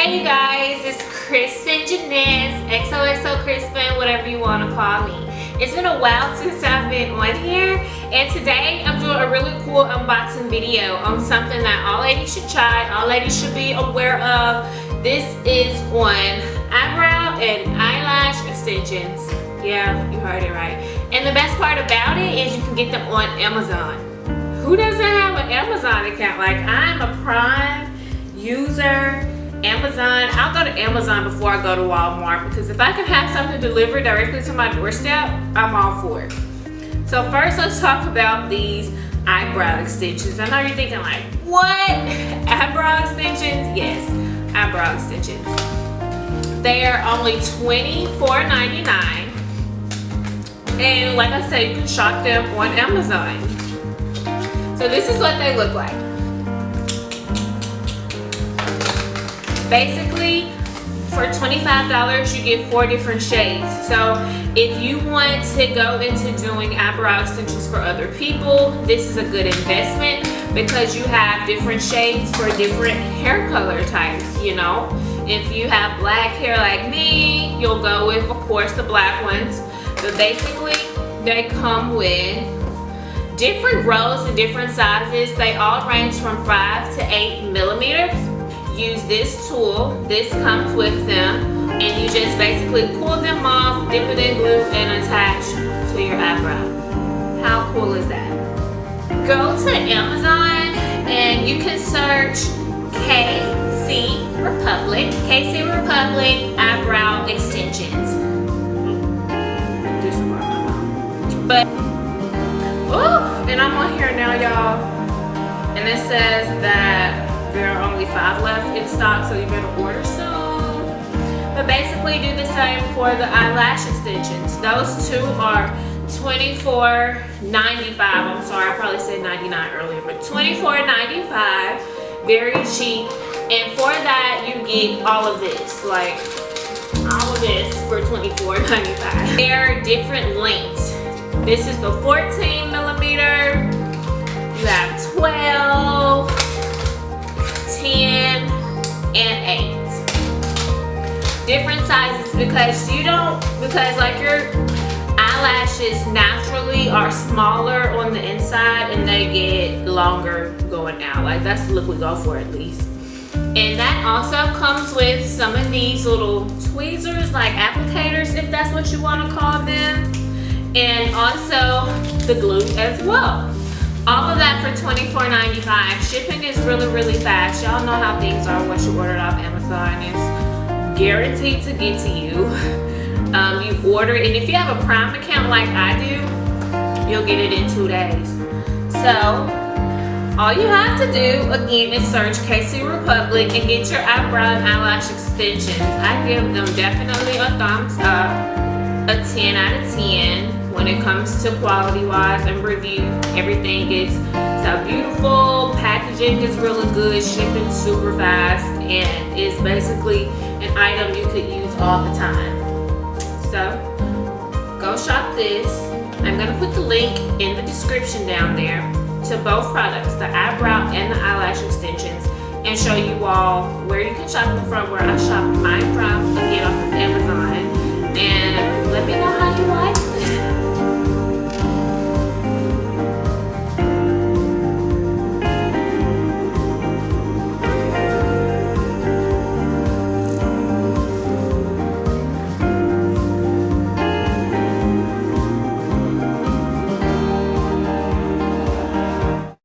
Hey you guys, it's Krispin Janice, XoxoKrispin, whatever you want to call me. It's been a while since I've been on here, and today I'm doing a really cool unboxing video on something that all ladies should try, all ladies should be aware of. This is on eyebrow and eyelash extensions. Yeah, you heard it right. And the best part about it is you can get them on Amazon. Who doesn't have an Amazon account? Like, I'm a Prime user. Amazon, I'll go to Amazon before I go to Walmart, because if I can have something delivered directly to my doorstep, I'm all for it. So first, let's talk about these eyebrow extensions. I know you're thinking like, what? Eyebrow extensions? Yes, eyebrow extensions. They are only $24.99, and like I said, you can shop them on Amazon. So this is what they look like. Basically, for $25, you get 4 different shades. So if you want to go into doing eyebrow extensions for other people, this is a good investment because you have different shades for different hair color types, you know. If you have black hair like me, you'll go with, of course, the black ones. But basically, they come with different rows and different sizes. They all range from 5 to 8 millimeters. Use this tool. This comes with them, and you just basically pull them off, dip it in glue, and attach to your eyebrow. How cool is that? Go to Amazon and you can search KC Republic eyebrow extensions. Do some more on my mouth. But oh, and I'm on here now, y'all, and it says that there are only 5 left in stock, so you better order soon. But basically, do the same for the eyelash extensions. Those two are $24.95. I'm sorry, I probably said 99 earlier, but $24.95, very cheap. And for that, you get all of this, like all of this for $24.95. They're different lengths. This is the 14 millimeter. You have 12. 10 and 8 different sizes, because like your eyelashes naturally are smaller on the inside and they get longer going out. Like, that's the look we go for, at least. And that also comes with some of these little tweezers, like applicators, if that's what you want to call them, and also the glue as well. All of that for $24.95. Shipping is really, really fast. Y'all know how things are once you order it off Amazon. It's guaranteed to get to you. You order it, and if you have a Prime account like I do, you'll get it in 2 days. So all you have to do, again, is search KC Republic and get your eyebrow and eyelash extensions. I give them definitely a thumbs up, a 10 out of 10. When it comes to quality wise and review, everything is so beautiful, packaging is really good, shipping super fast, and it's basically an item you could use all the time. So go shop this. I'm going to put the link in the description down there to both products, the eyebrow and the eyelash extensions, and show you all where you can shop them from, where I shop mine from, again, off of Amazon. And let me know how you like it.